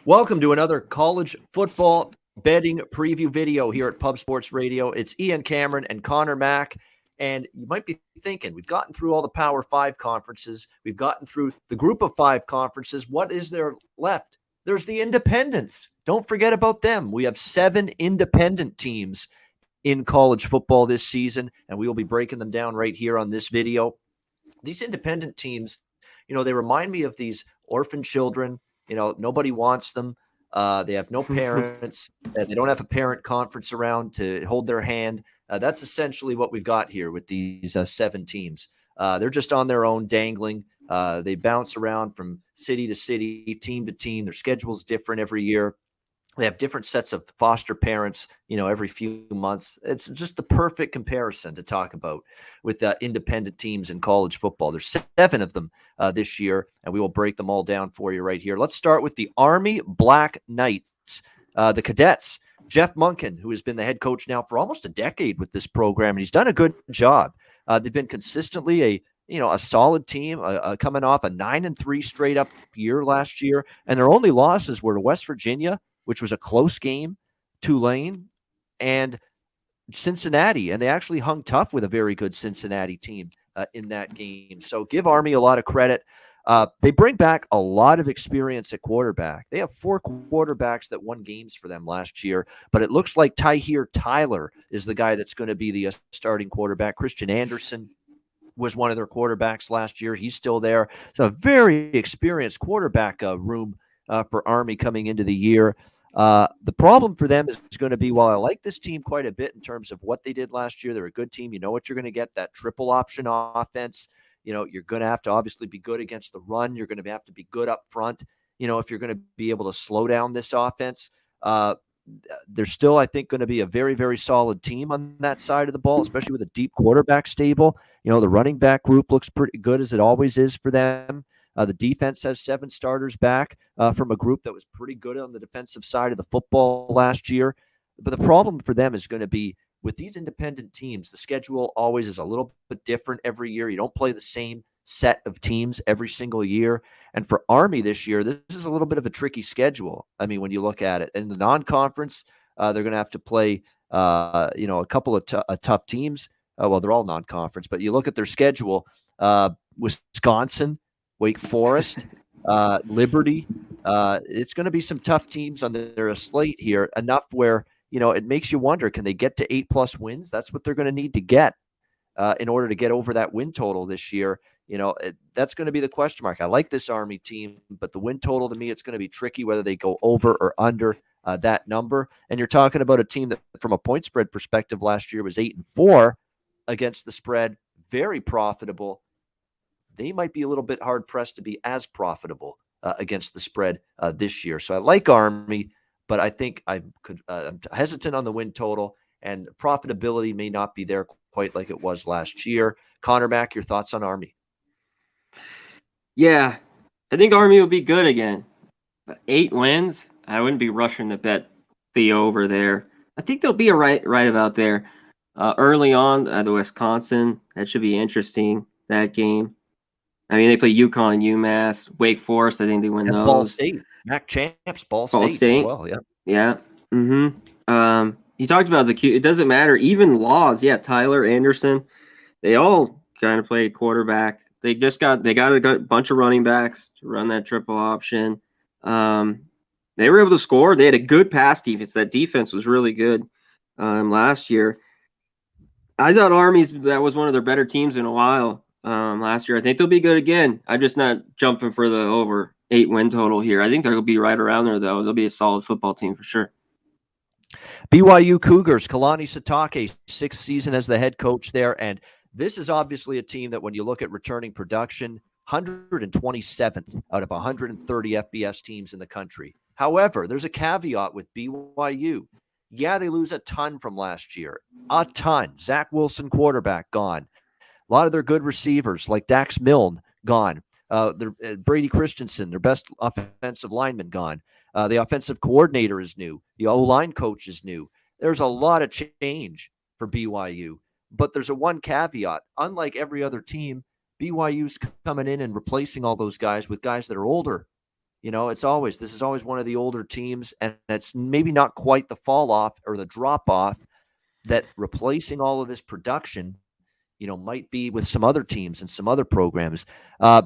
Welcome to another college football betting preview video here at Pub Sports Radio. It's Ian Cameron and Conor Mac. And you might be thinking, we've gotten through all the Power 5 conferences. We've gotten through the Group of 5 conferences. What is there left? There's the independents. Don't forget about them. We have 7 independent teams in college football this season, and we will be breaking them down right here on this video. These independent teams, they remind me of these orphan children. Nobody wants them. They have no parents. They don't have a parent conference around to hold their hand. That's essentially what we've got here with these 7 teams. They're just on their own, dangling. They bounce around from city to city, team to team. Their schedule's different every year. They have different sets of foster parents, every few months. It's just the perfect comparison to talk about with independent teams in college football. There's 7 of them this year, and we will break them all down for you right here. Let's start with the Army Black Knights, the Cadets. Jeff Monken, who has been the head coach now for almost a decade with this program, and he's done a good job. They've been consistently a solid team, coming off a 9-3 straight up year last year, and their only losses were to West Virginia, which was a close game, Tulane, and Cincinnati. And they actually hung tough with a very good Cincinnati team in that game. So give Army a lot of credit. They bring back a lot of experience at quarterback. They have 4 quarterbacks that won games for them last year, but it looks like Tyheer Tyler is the guy that's going to be the starting quarterback. Christian Anderson was one of their quarterbacks last year. He's still there. So a very experienced quarterback room for Army coming into the year. The problem for them is going to be, while I like this team quite a bit in terms of what they did last year, they're a good team. You know what you're going to get, that triple option offense. You're going to have to obviously be good against the run. You're going to have to be good up front, if you're going to be able to slow down this offense. They're still, I think, going to be a very, very solid team on that side of the ball, especially with a deep quarterback stable. The running back group looks pretty good, as it always is for them. The defense has 7 starters back from a group that was pretty good on the defensive side of the football last year. But the problem for them is going to be with these independent teams, the schedule always is a little bit different every year. You don't play the same set of teams every single year. And for Army this year, this is a little bit of a tricky schedule. I mean, when you look at it, in the non-conference, they're going to have to play, a couple of tough teams. Well, they're all non-conference, but you look at their schedule, Wisconsin, Wake Forest, Liberty. It's going to be some tough teams on their slate here, enough where, it makes you wonder, can they get to 8+ wins? That's what they're going to need to get in order to get over that win total this year. That's going to be the question mark. I like this Army team, but the win total, to me, it's going to be tricky whether they go over or under that number. And you're talking about a team that, from a point spread perspective, last year was 8-4 against the spread, very profitable. They might be a little bit hard-pressed to be as profitable against the spread this year. So I like Army, but I think I'm hesitant on the win total, and profitability may not be there quite like it was last year. Conor Mac, your thoughts on Army? Yeah, I think Army will be good again. 8 wins, I wouldn't be rushing to bet the over there. I think they'll be right about there. Early on, the Wisconsin, that should be interesting, that game. I mean, they play Uconn, UMass, Wake Forest. I think they win those. Ball State, MAC champs, Ball State as well. Yeah. Yeah. Mm-hmm. You talked about it doesn't matter. Even Laws, yeah, Tyler Anderson, they all kind of play quarterback. They got a bunch of running backs to run that triple option. They were able to score. They had a good pass defense. That defense was really good last year. I thought that was one of their better teams in a while. Last year, I think they'll be good again. I'm just not jumping for the over 8 win total here. I think they'll be right around there, though. They'll be a solid football team for sure. BYU Cougars, Kalani Sitake, 6th season as the head coach there. And this is obviously a team that, when you look at returning production, 127th out of 130 FBS teams in the country. However, there's a caveat with BYU. Yeah, they lose a ton from last year. A ton. Zach Wilson, quarterback, gone. A lot of their good receivers, like Dax Milne, gone. Brady Christensen, their best offensive lineman, gone. The offensive coordinator is new. The O-line coach is new. There's a lot of change for BYU. But there's a one caveat. Unlike every other team, BYU's coming in and replacing all those guys with guys that are older. This is always one of the older teams, and it's maybe not quite the fall off or the drop off that replacing all of this production, might be with some other teams and some other programs.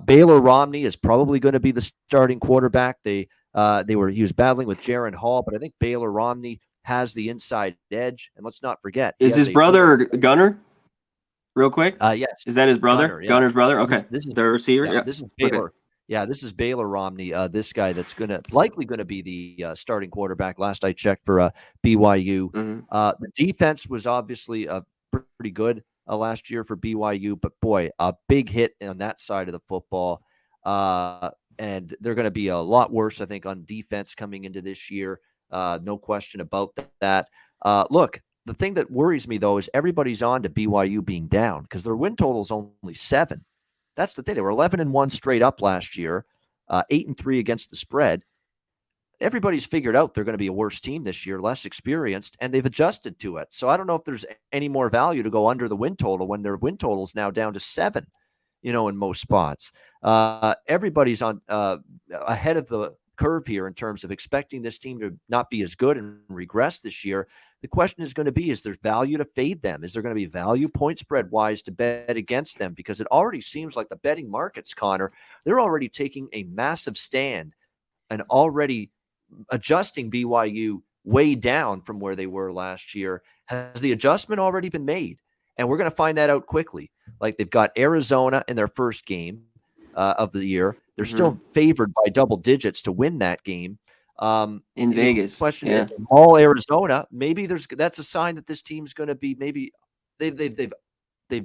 Baylor Romney is probably going to be the starting quarterback. He was battling with Jaron Hall, but I think Baylor Romney has the inside edge. And let's not forget, is his brother Gunner? Real quick, yes, is that his brother? Gunner, yeah. Gunner's brother. Okay, this is the receiver. Yeah, this is Baylor. Okay. Yeah, this is Baylor Romney. This guy that's likely going to be the starting quarterback. Last I checked for BYU. Mm-hmm. The defense was obviously pretty good last year for BYU, but boy, a big hit on that side of the football. And they're going to be a lot worse, I think, on defense coming into this year. No question about that. Look, the thing that worries me, though, is everybody's on to BYU being down because their win total is only 7. That's the thing. They were 11-1 straight up last year, 8-3 against the spread. Everybody's figured out they're going to be a worse team this year, less experienced, and they've adjusted to it. So I don't know if there's any more value to go under the win total when their win total is now down to 7, in most spots. Everybody's on ahead of the curve here in terms of expecting this team to not be as good and regress this year. The question is going to be, is there value to fade them? Is there going to be value point spread wise to bet against them? Because it already seems like the betting markets, Connor, they're already taking a massive stand and already adjusting BYU way down from where they were last year. Has the adjustment already been made? And we're going to find that out quickly. Like, they've got Arizona in their first game of the year. They're still favored by double digits to win that game. In Vegas. Question is, all Arizona, maybe that's a sign that this team's going to be, maybe they've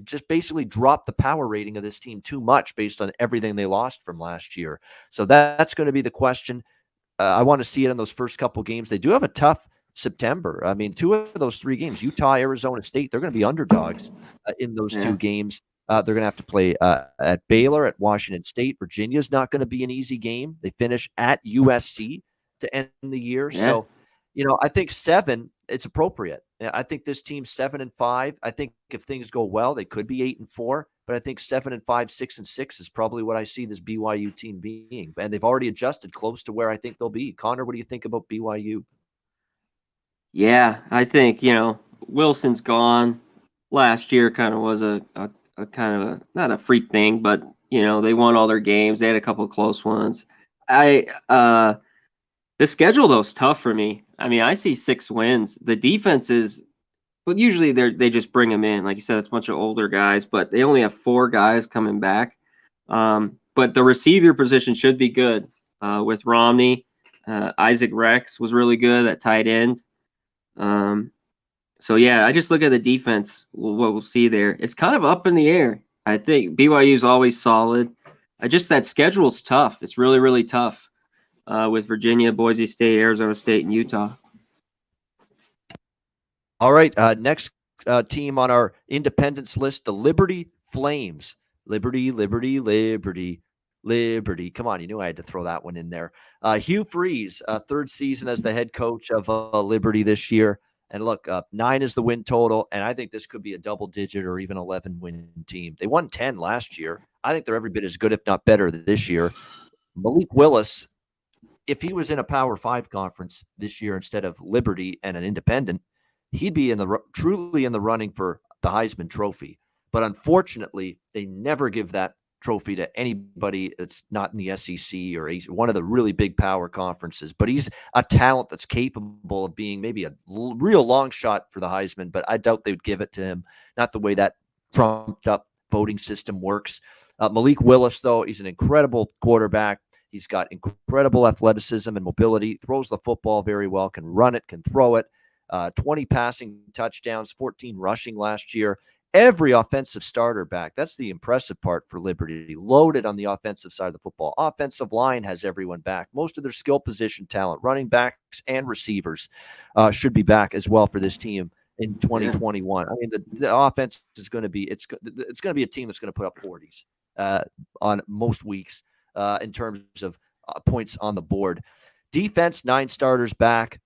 just basically dropped the power rating of this team too much based on everything they lost from last year. So that's going to be the question. I want to see it in those first couple games. They do have a tough September. I mean, 2 of those 3 games, Utah, Arizona State, they're going to be underdogs in those 2 games. They're going to have to play at Baylor, at Washington State. Virginia's not going to be an easy game. They finish at USC to end the year. Yeah. So, I think 7, it's appropriate. I think this team's 7-5. I think if things go well, they could be 8-4. But I think 7-5, 6-6 is probably what I see this BYU team being. And they've already adjusted close to where I think they'll be. Connor, what do you think about BYU? Yeah, I think, Wilson's gone. Last year kind of was a kind of not a freak thing, but, they won all their games. They had a couple of close ones. The schedule, though, is tough for me. I mean, I see 6 wins. The defense is, but usually they just bring them in. Like you said, it's a bunch of older guys, but they only have 4 guys coming back. But the receiver position should be good with Romney. Isaac Rex was really good at tight end. So, yeah, I just look at the defense, what we'll see there. It's kind of up in the air. I think BYU is always solid. That schedule's tough. It's really, really tough with Virginia, Boise State, Arizona State, and Utah. All right, next team on our independence list, the Liberty Flames. Liberty. Come on, you knew I had to throw that one in there. Hugh Freeze, 3rd season as the head coach of Liberty this year. And look, 9 is the win total, and I think this could be a double-digit or even 11-win team. They won 10 last year. I think they're every bit as good, if not better, this year. Malik Willis, if he was in a Power 5 conference this year instead of Liberty and an independent, he'd be truly in the running for the Heisman Trophy. But unfortunately, they never give that trophy to anybody that's not in the SEC or one of the really big power conferences. But he's a talent that's capable of being maybe a real long shot for the Heisman, but I doubt they'd give it to him. Not the way that trumped up voting system works. Malik Willis, though, he's an incredible quarterback. He's got incredible athleticism and mobility, throws the football very well, can run it, can throw it. 20 passing touchdowns, 14 rushing last year. Every offensive starter back. That's the impressive part for Liberty. Loaded on the offensive side of the football. Offensive line has everyone back. Most of their skill position talent, running backs and receivers, should be back as well for this team in 2021. I mean, the offense is going to be it's going to be a team that's going to put up 40s on most weeks in terms of points on the board. Defense, 9 starters back.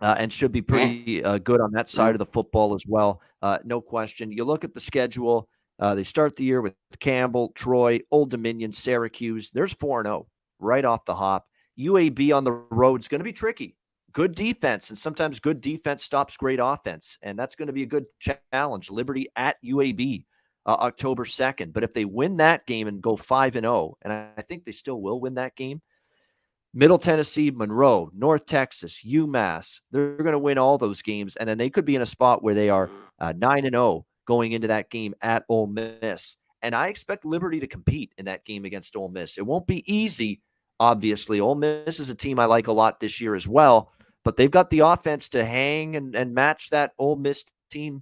And should be pretty good on that side of the football as well. No question. You look at the schedule. They start the year with Campbell, Troy, Old Dominion, Syracuse. There's 4-0 right off the hop. UAB on the road is going to be tricky. Good defense, and sometimes good defense stops great offense, and that's going to be a good challenge. Liberty at UAB, October 2nd. But if they win that game and go 5-0, and I think they still will win that game, Middle Tennessee, Monroe, North Texas, UMass, they're going to win all those games, and then they could be in a spot where they are 9-0 going into that game at Ole Miss. And I expect Liberty to compete in that game against Ole Miss. It won't be easy, obviously. Ole Miss is a team I like a lot this year as well, but they've got the offense to hang and match that Ole Miss team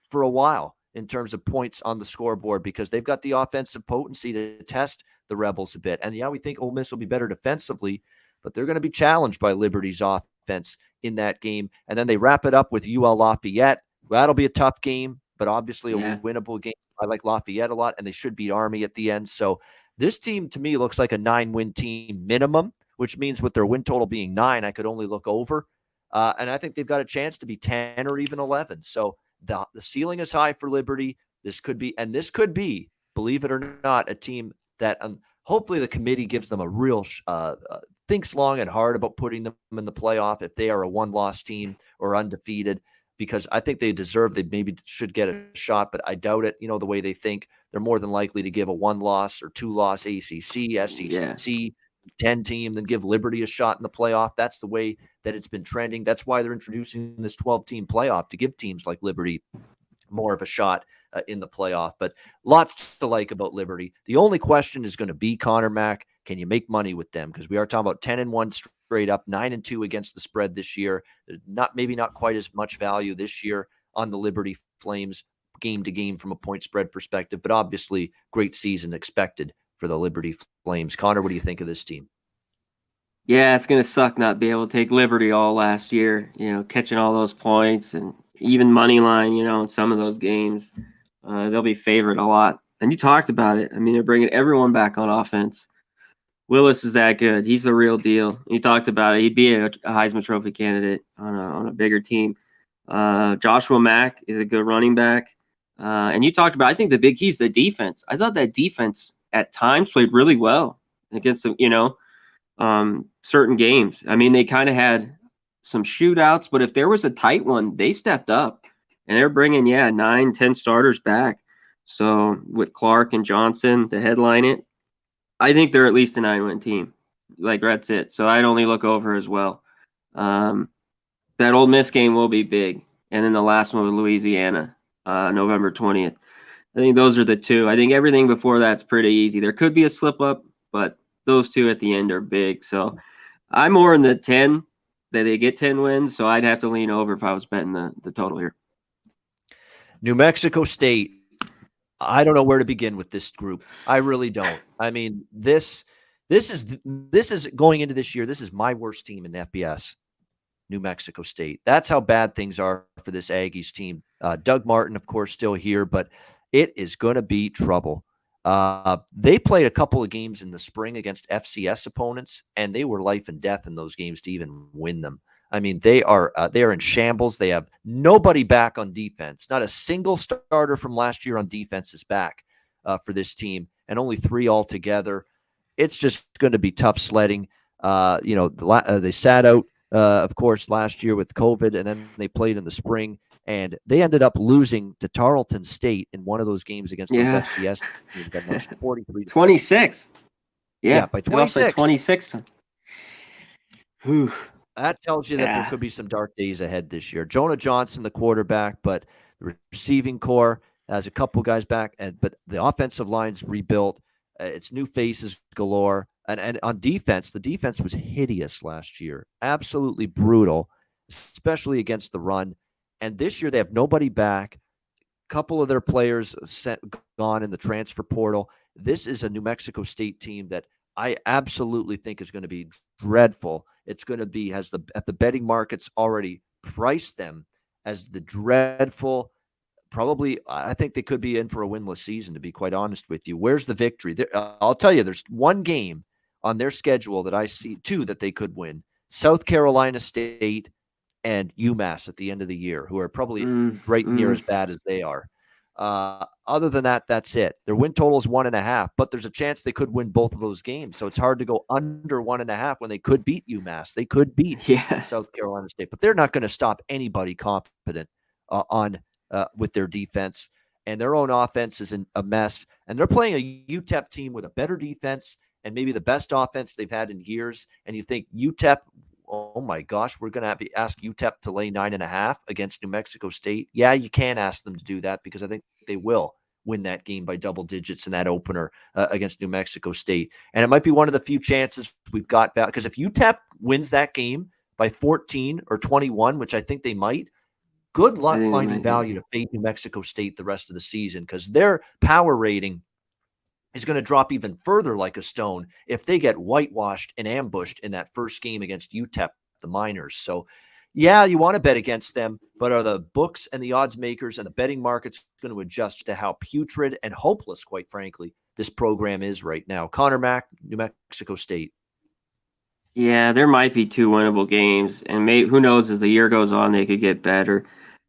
for a while in terms of points on the scoreboard, because they've got the offensive potency to test the Rebels a bit. And yeah, we think Ole Miss will be better defensively, but they're going to be challenged by Liberty's offense in that game. And then they wrap it up with UL Lafayette. That'll be a tough game, but obviously a winnable game. I like Lafayette a lot, and they should beat Army at the end. So this team, to me, looks like a 9-win team minimum, which means with their win total being 9, I could only look over. And I think they've got a chance to be 10 or even 11. So the ceiling is high for Liberty. This could be, believe it or not, a team that hopefully the committee gives them a real thinks long and hard about putting them in the playoff if they are a one-loss team or undefeated, because I think they maybe should get a shot, but I doubt it. The way they think, they're more than likely to give a 1-loss or 2-loss ACC, SEC, 10 team, then give Liberty a shot in the playoff. That's the way that it's been trending. That's why they're introducing this 12-team playoff, to give teams like Liberty more of a shot in the playoff. But lots to like about Liberty. The only question is going to be, Conor Mac, can you make money with them? Because we are talking about 10-1 straight up, 9-2 against the spread this year. Maybe not quite as much value this year on the Liberty Flames game to game from a point spread perspective, but obviously great season expected for the Liberty Flames. Connor, what do you think of this team? Yeah, it's going to suck not being able to take Liberty all last year, catching all those points and even money line, in some of those games. They'll be favored a lot. And you talked about it. I mean, they're bringing everyone back on offense. Willis is that good. He's the real deal. You talked about it. He'd be a Heisman Trophy candidate on a bigger team. Joshua Mack is a good running back. And you talked about, I think the big key is the defense. I thought that defense at times played really well against some, certain games. I mean, they kind of had some shootouts, but if there was a tight one, they stepped up. And they're bringing, 9-10 starters back. So with Clark and Johnson to headline it, I think they're at least a 9-win team. Like, that's it. So I'd only look over as well. That Ole Miss game will be big. And then the last one with Louisiana, November 20th. I think those are the two. I think everything before that's pretty easy. There could be a slip up, but those two at the end are big. So I'm more in the 10 that they get 10 wins. So I'd have to lean over if I was betting the total here. New Mexico State. I don't know where to begin with this group. I really don't. I mean, this is going into this year. This is my worst team in the FBS. New Mexico State. That's how bad things are for this Aggies team. Doug Martin, of course, still here, but it is going to be trouble. They played a couple of games in the spring against FCS opponents, and they were life and death in those games to even win them. I mean, they are in shambles. They have nobody back on defense. Not a single starter from last year on defense is back for this team, and only 3 altogether. It's just going to be tough sledding. They sat out, of course, last year with COVID, and then they played in the spring, and they ended up losing to Tarleton State in one of those games against those FCS teams. 43-26. Yeah, by 26. 26. Whew. That tells you that there could be some dark days ahead this year. Jonah Johnson, the quarterback, but the receiving core has a couple guys back, but the offensive line's rebuilt. It's new faces galore. And on defense, the defense was hideous last year. Absolutely brutal, especially against the run. And this year they have nobody back. A couple of their players gone in the transfer portal. This is a New Mexico State team that I absolutely think is going to be dreadful. It's going to be, at the betting markets already priced them as the dreadful. Probably, I think they could be in for a winless season, to be quite honest with you. Where's the victory? I'll tell you, there's one game on their schedule that I see, 2 that they could win. South Carolina State and UMass at the end of the year, who are probably right near as bad as they are. Other than that, that's it. Their win total is 1.5, but there's a chance they could win both of those games. So it's hard to go under 1.5 when they could beat UMass. They could beat South Carolina State, but they're not going to stop anybody competent with their defense. And their own offense is a mess. And they're playing a UTEP team with a better defense and maybe the best offense they've had in years. And you think UTEP, oh my gosh, we're going to ask UTEP to lay 9.5 against New Mexico State. Yeah, you can ask them to do that because I think they will win that game by double digits in that opener against New Mexico State. And it might be one of the few chances we've got back, because if UTEP wins that game by 14 or 21, which I think they might, good luck finding value to fade New Mexico State the rest of the season, because their power rating is going to drop even further like a stone if they get whitewashed and ambushed in that first game against UTEP, the Miners. So, yeah, you want to bet against them, but are the books and the odds makers and the betting markets going to adjust to how putrid and hopeless, quite frankly, this program is right now? Conor Mac, New Mexico State. Yeah, there might be 2 winnable games, and who knows, as the year goes on, they could get better.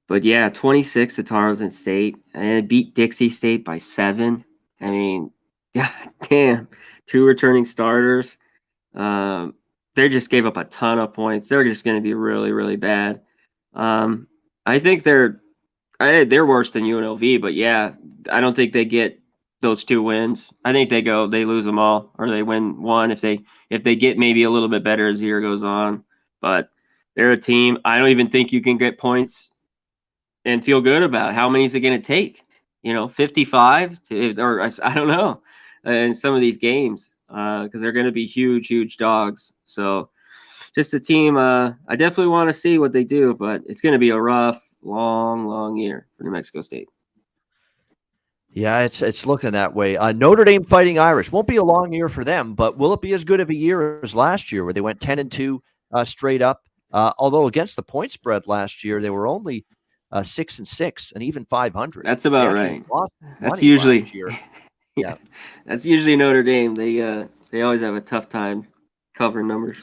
But yeah, 26 to Tarleton State, and it beat Dixie State by 7. I mean, God damn, 2 returning starters. They just gave up a ton of points. They're just going to be really, really bad. I think they're worse than UNLV, but yeah, I don't think they get those 2 wins. I think they lose them all, or they win one if they get maybe a little bit better as the year goes on. But they're a team. I don't even think you can get points and feel good about how many is it going to take. 55 or I don't know, in some of these games, because they're going to be huge, huge dogs. So just a team. I definitely want to see what they do, but it's going to be a rough, long year for New Mexico State. Yeah, it's looking that way. Notre Dame Fighting Irish won't be a long year for them, but will it be as good of a year as last year, where they went 10-2 straight up? Although against the point spread last year, they were only 6-6 and even 500. That's about right. That's usually last year. Yeah, that's usually Notre Dame. They always have a tough time covering numbers.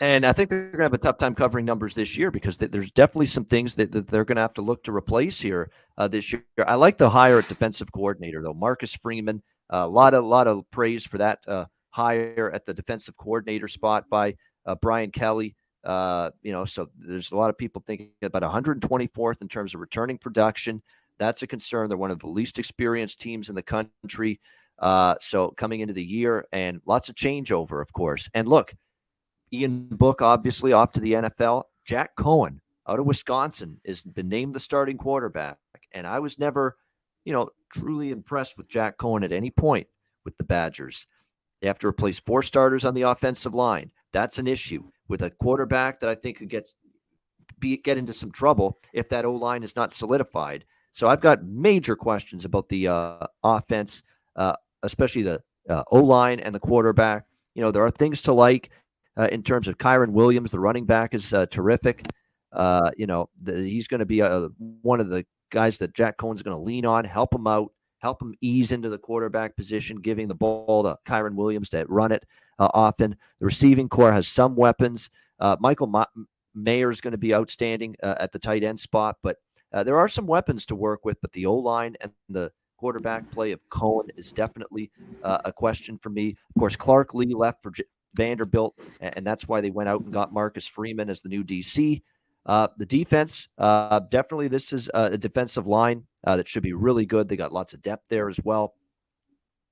And I think they're going to have a tough time covering numbers this year, because there's definitely some things that they're going to have to look to replace here this year. I like the hire at defensive coordinator, though. Marcus Freeman, a lot of praise for that hire at the defensive coordinator spot by Brian Kelly. So there's a lot of people thinking about 124th in terms of returning production. That's a concern. They're one of the least experienced teams in the country. So coming into the year, and lots of changeover, of course. And look, Ian Book, obviously, off to the NFL. Jack Cohen out of Wisconsin has been named the starting quarterback. And I was never, truly impressed with Jack Cohen at any point with the Badgers. They have to replace 4 starters on the offensive line. That's an issue with a quarterback that I think could get into some trouble if that O-line is not solidified. So I've got major questions about the offense, especially the O-line and the quarterback. There are things to like. In terms of Kyron Williams, the running back is terrific. He's going to be one of the guys that Jack Cohen's going to lean on, help him out, help him ease into the quarterback position, giving the ball to Kyron Williams to run it often. The receiving core has some weapons. Michael Mayer is going to be outstanding at the tight end spot, but there are some weapons to work with. But the O-line and the quarterback play of Cohen is definitely a question for me. Of course, Clark Lee left for Vanderbilt, and that's why they went out and got Marcus Freeman as the new DC. The defense, definitely this is a defensive line that should be really good. They got lots of depth there as well.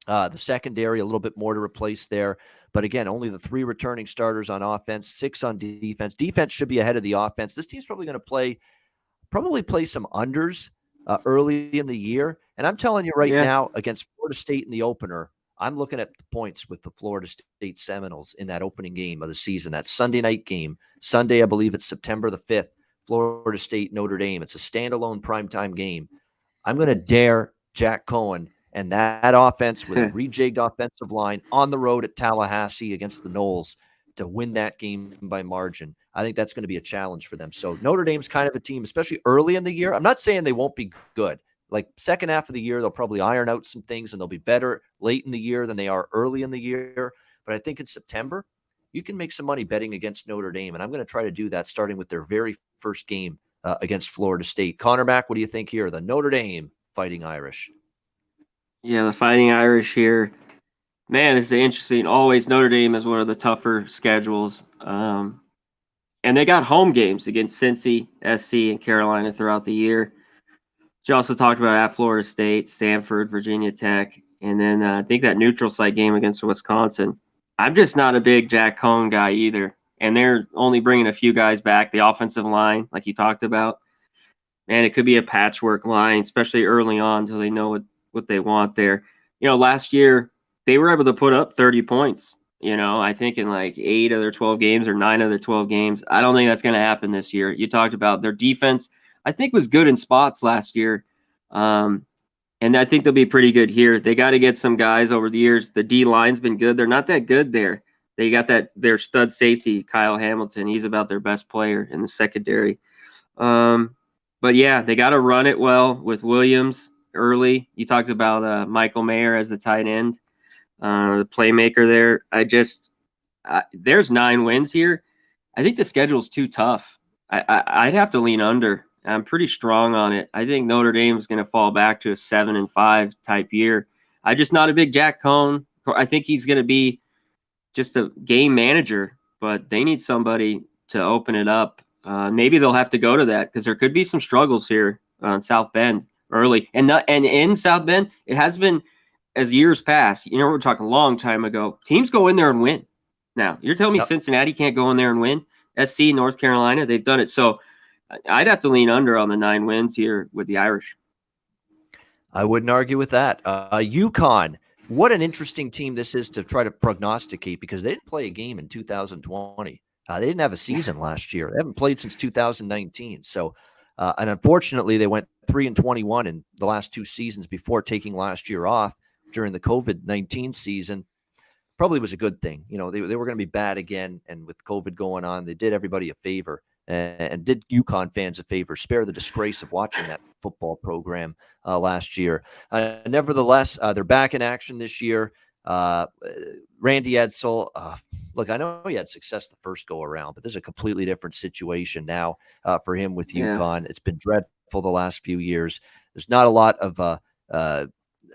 The secondary, a little bit more to replace there. But again, only the 3 returning starters on offense, 6 on defense. Defense should be ahead of the offense. This team's probably going to play some unders early in the year. And I'm telling you right now, against Florida State in the opener, I'm looking at the points with the Florida State Seminoles in that opening game of the season, that Sunday night game. Sunday, I believe it's September the 5th, Florida State, Notre Dame. It's a standalone primetime game. I'm going to dare Jack Cohen and that offense with a rejigged offensive line on the road at Tallahassee against the Noles to win that game by margin. I think that's going to be a challenge for them. So Notre Dame's kind of a team, especially early in the year. I'm not saying they won't be good. Like second half of the year, they'll probably iron out some things and they'll be better late in the year than they are early in the year. But I think in September, you can make some money betting against Notre Dame. And I'm going to try to do that starting with their very first game against Florida State. Conor Mac, what do you think here? The Notre Dame Fighting Irish? Yeah, the Fighting Irish here. Man, this is interesting. Always Notre Dame is one of the tougher schedules. And they got home games against Cincy, SC, and Carolina throughout the year. She also talked about at Florida State, Stanford, Virginia Tech, and then I think that neutral site game against Wisconsin. I'm just not a big Jack Cohn guy either. And they're only bringing a few guys back. The offensive line, like you talked about, man, it could be a patchwork line, especially early on until they know what they want there. Last year they were able to put up 30 points. I think in like 8 of their 12 games or 9 of their 12 games. I don't think that's going to happen this year. You talked about their defense, I think, was good in spots last year. And I think they'll be pretty good here. They got to get some guys over the years. The D line's been good. They're not that good there. They got their stud safety, Kyle Hamilton. He's about their best player in the secondary. But yeah, they got to run it well with Williams early. You talked about Michael Mayer as the tight end. The playmaker there. There's 9 wins here. I think the schedule's too tough. I'd have to lean under. I'm pretty strong on it. I think Notre Dame is going to fall back to a 7-5 type year. I'm just not a big Jack Cohn. I think he's going to be just a game manager, but they need somebody to open it up. Maybe they'll have to go to that because there could be some struggles here on South Bend early. And in South Bend, it has been, as years pass, we're talking a long time ago, teams go in there and win. Now, you're telling me Cincinnati can't go in there and win? SC, North Carolina, they've done it. So I'd have to lean under on the 9 wins here with the Irish. I wouldn't argue with that. Uconn, what an interesting team this is to try to prognosticate because they didn't play a game in 2020. They didn't have a season last year. They haven't played since 2019. So, and unfortunately, they went 3-21 in the last 2 seasons before taking last year off during the COVID-19 season. Probably was a good thing. They were going to be bad again. And with COVID going on, they did everybody a favor and did Uconn fans a favor, spare the disgrace of watching that football program last year. Nevertheless, they're back in action this year. Randy Edsall, look, I know he had success the first go around, but this is a completely different situation now for him with Uconn. It's been dreadful the last few years. There's not a lot of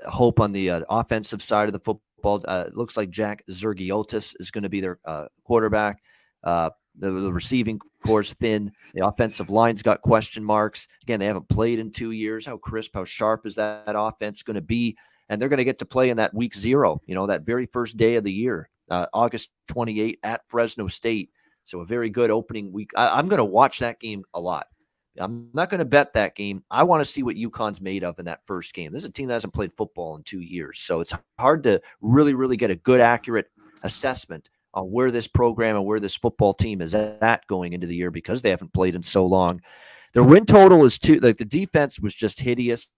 hope on the offensive side of the football. It looks like Jack Zergiotis is going to be their quarterback. The receiving core's thin. The offensive line's got question marks. Again, they haven't played in 2 years. How crisp, how sharp is that offense going to be? And they're going to get to play in that week 0, that very first day of the year, August 28 at Fresno State. So a very good opening week. I'm going to watch that game a lot. I'm not going to bet that game. I want to see what UConn's made of in that first game. This is a team that hasn't played football in 2 years. So it's hard to really, really get a good, accurate assessment on where this program and where this football team is at going into the year because they haven't played in so long. Their win total is 2. Like the defense was just hideous,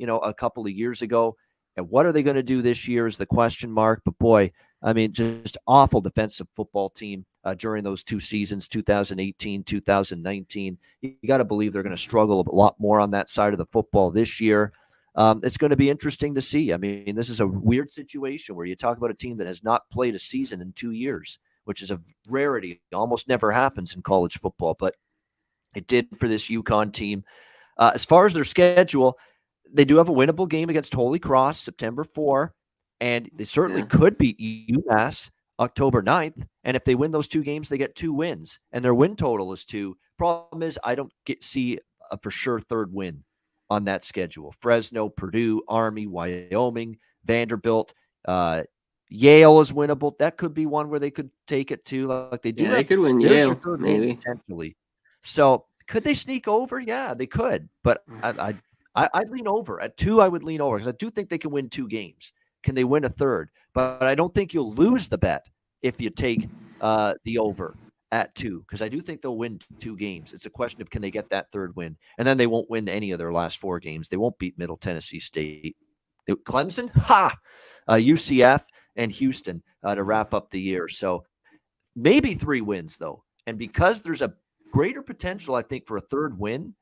a couple of years ago. And what are they going to do this year is the question mark. But boy, I mean, just awful defensive football team during those 2 seasons, 2018, 2019. You got to believe they're going to struggle a lot more on that side of the football this year. It's going to be interesting to see. I mean, this is a weird situation where you talk about a team that has not played a season in 2 years, which is a rarity. It almost never happens in college football, but it did for this Uconn team. As far as their schedule, they do have a winnable game against Holy Cross, September 4, and they certainly could beat UMass October 9th. And if they win those 2 games, they get 2 wins, and their win total is 2. Problem is, I don't see a for sure 3rd win on that schedule. Fresno, Purdue, Army, Wyoming, Vanderbilt, Yale is winnable. That could be one where they could take it to, like they do. Yeah, they could win Yale, maybe. Potentially. So could they sneak over? Yeah, they could. But I'd lean over. At 2, I would lean over because I do think they can win 2 games. Can they win a 3rd? But I don't think you'll lose the bet if you take the over at 2, because I do think they'll win 2 games. It's a question of can they get that 3rd win, and then they won't win any of their last 4 games. They won't beat Middle Tennessee State, Clemson, UCF, and Houston to wrap up the year. So maybe 3 wins though, and because there's a greater potential, I think, for a 3rd win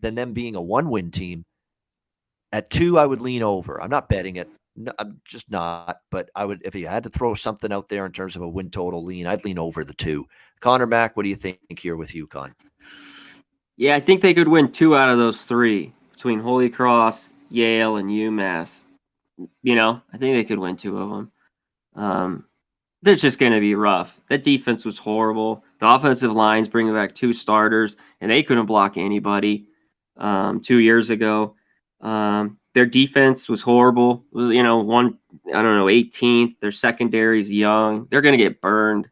than them being a 1-win team. At 2, I would lean over. I'm not betting it. No, I'm just not. But I would, if you had to throw something out there in terms of a win total lean, I'd lean over the 2. Conor Mac, what do you think here with Uconn? Yeah, I think they could win 2 out of those 3 between Holy Cross Yale and UMass. I think they could win 2 of them. That's just going to be rough. That defense was horrible. The offensive line's bringing back 2 starters, and they couldn't block anybody 2 years ago. Their defense was horrible. It was, 18th. Their secondary's young. They're going to get burned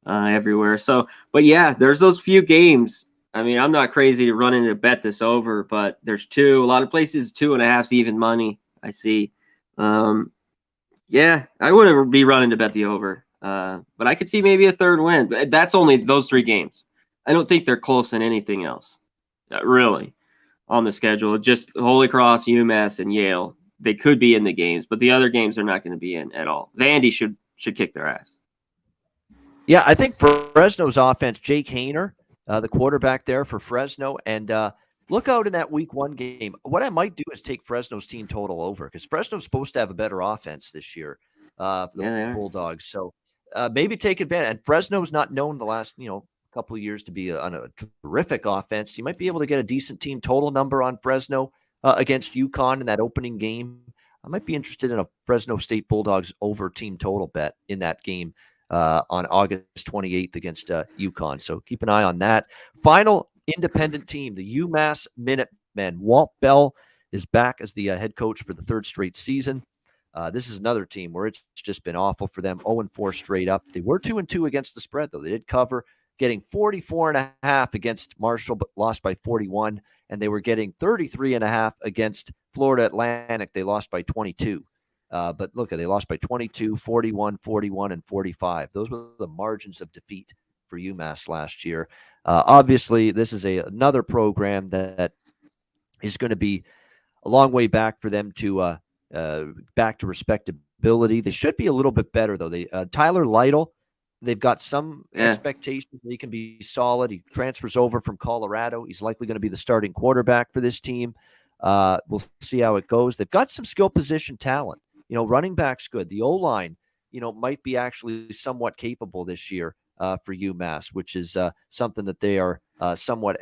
everywhere. So, but yeah, there's those few games. I mean, I'm not crazy to run in to bet this over, but there's 2. A lot of places 2.5's even money. I see. Yeah, I wouldn't be running to bet the over. But I could see maybe a 3rd win. But that's only those 3 games. I don't think they're close in anything else, really, on the schedule. Just Holy Cross, UMass, and Yale. They could be in the games, but the other games they're not going to be in at all. Vandy should kick their ass. Yeah, I think Fresno's offense, Jake Hayner, the quarterback there for Fresno, and look out in that week 1 game. What I might do is take Fresno's team total over because Fresno's supposed to have a better offense this year, the Bulldogs. So maybe take advantage. And Fresno's not known the last, couple of years to be on a terrific offense. You might be able to get a decent team total number on Fresno against Uconn in that opening game. I might be interested in a Fresno State Bulldogs over team total bet in that game on August 28th against Uconn. So keep an eye on that. Final independent team, the UMass Minutemen. Walt Bell is back as the head coach for the 3rd straight season. This is another team where it's just been awful for them. 0-4 straight up. They were 2-2 against the spread, though. They did cover, getting 44.5 against Marshall, but lost by 41. And they were getting 33.5 against Florida Atlantic. They lost by 22. But look, they lost by 22, 41, 41, and 45. Those were the margins of defeat for UMass last year. Obviously, this is another program that is going to be a long way back for them to back to respectability. They should be a little bit better, though. Tyler Lytle, they've got some expectations that he can be solid. He transfers over from Colorado. He's likely going to be the starting quarterback for this team. We'll see how it goes. They've got some skill position talent. Running back's good. The O-line, might be actually somewhat capable this year for UMass, which is something that they are somewhat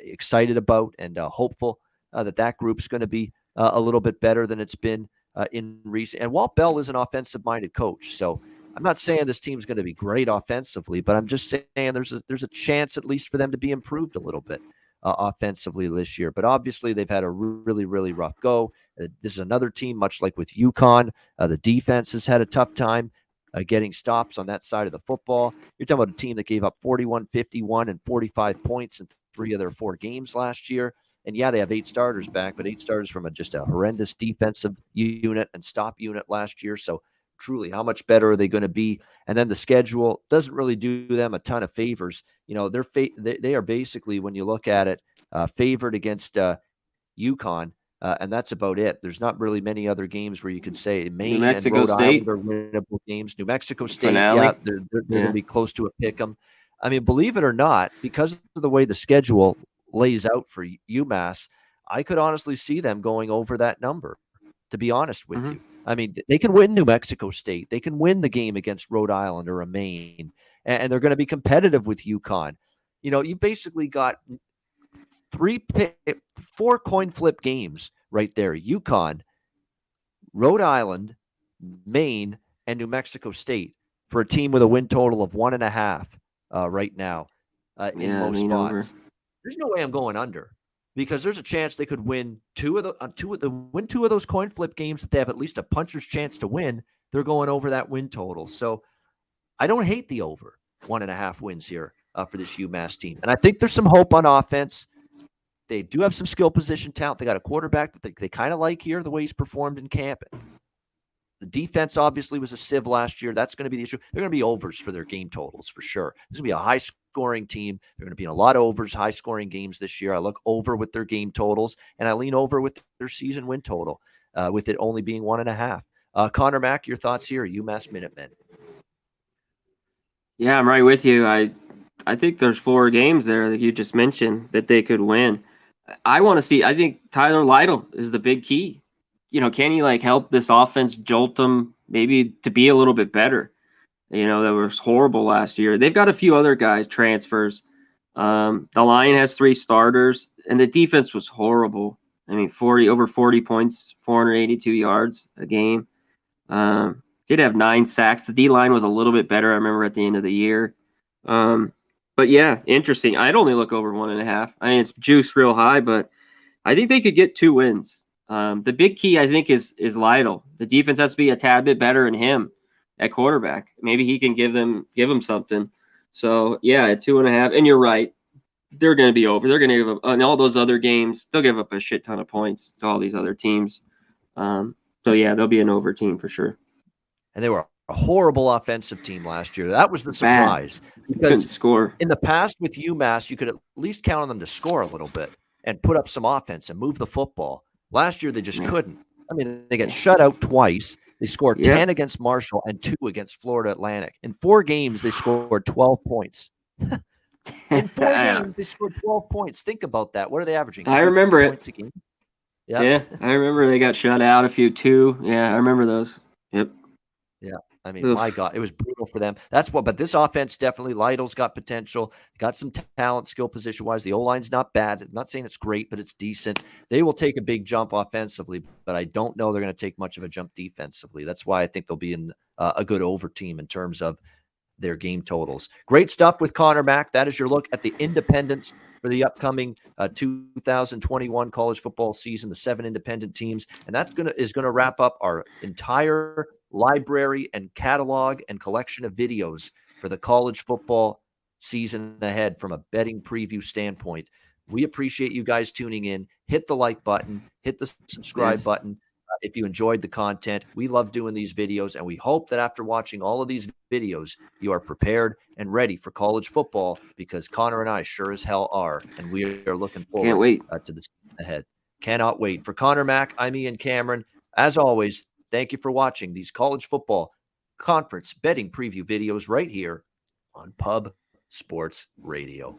excited about and hopeful that group's going to be a little bit better than it's been in recent. And Walt Bell is an offensive-minded coach, so I'm not saying this team's going to be great offensively, but I'm just saying there's a chance at least for them to be improved a little bit offensively this year. But obviously they've had a really, really rough go. This is another team, much like with Uconn. The defense has had a tough time getting stops on that side of the football. You're talking about a team that gave up 41, 51, and 45 points in 3 of their 4 games last year. And yeah, they have 8 starters back, but 8 starters from just a horrendous defensive unit and stop unit last year. So truly, how much better are they going to be? And then the schedule doesn't really do them a ton of favors. They are basically, when you look at it, favored against Uconn, and that's about it. There's not really many other games where you could say Maine and Rhode Island are winnable games. New Mexico State, they're going to be close to a pick 'em. I mean, believe it or not, because of the way the schedule lays out for UMass, I could honestly see them going over that number, to be honest with you. I mean, they can win New Mexico State. They can win the game against Rhode Island or a Maine, and they're going to be competitive with Uconn. You basically got 4 coin flip games right there. Uconn, Rhode Island, Maine, and New Mexico State for a team with a win total of 1.5 right now in most spots. There's no way I'm going under, because there's a chance they could win two of those coin flip games that they have at least a puncher's chance to win. They're going over that win total. So I don't hate the over 1.5 wins here for this UMass team. And I think there's some hope on offense. They do have some skill position talent. They got a quarterback that they kind of like here, the way he's performed in camp. The defense obviously was a sieve last year. That's going to be the issue. They're going to be overs for their game totals for sure. This is going to be a high-scoring team. They're going to be in a lot of overs, high-scoring games this year. I look over with their game totals, and I lean over with their season win total, with it only being 1.5. Conor Mac, your thoughts here, UMass Minutemen? Yeah, I'm right with you. I think there's 4 games there that you just mentioned that they could win. I want to see. I think Tyler Lytle is the big key. Can he help this offense jolt them maybe to be a little bit better? That was horrible last year. They've got a few other guys transfers. The line has 3 starters, and the defense was horrible. I mean, over 40 points, 482 yards a game. Did have 9 sacks. The D line was a little bit better, I remember, at the end of the year. But yeah, interesting. I'd only look over 1.5. I mean, it's juiced real high, but I think they could get 2 wins. The big key, I think, is Lytle. The defense has to be a tad bit better than him at quarterback. Maybe he can give them something. So yeah, at 2.5. And you're right, they're going to be over. They're going to give up in all those other games. They'll give up a shit ton of points to all these other teams. So yeah, they'll be an over team for sure. And they were a horrible offensive team last year. That was the surprise. Couldn't score. In the past with UMass, you could at least count on them to score a little bit and put up some offense and move the football. Last year, they just couldn't. I mean, they got shut out twice. They scored 10 against Marshall and 2 against Florida Atlantic. In 4 games, they scored 12 points. In 4 games, they scored 12 points. Think about that. What are they averaging? I remember it. Points a game? Yeah, I remember they got shut out a few too. Yeah, I remember those. Yep. Yeah. I mean, my God, it was brutal for them. But this offense definitely, Lytle's got potential, got some talent, skill position-wise. The O-line's not bad. I'm not saying it's great, but it's decent. They will take a big jump offensively, but I don't know they're going to take much of a jump defensively. That's why I think they'll be in a good over team in terms of their game totals. Great stuff with Conor Mac. That is your look at the independents for the upcoming 2021 college football season, the 7 independent teams. And that is going to wrap up our entire library and catalog and collection of videos for the college football season ahead from a betting preview standpoint. We appreciate you guys tuning in. Hit the like button, hit the subscribe button. If you enjoyed the content, we love doing these videos, and we hope that after watching all of these videos, you are prepared and ready for college football, because Connor and I sure as hell are, and we are looking forward to the season ahead. Cannot wait. For Conor Mac, I'm Ian Cameron. As always, thank you for watching these college football conference betting preview videos right here on Pub Sports Radio.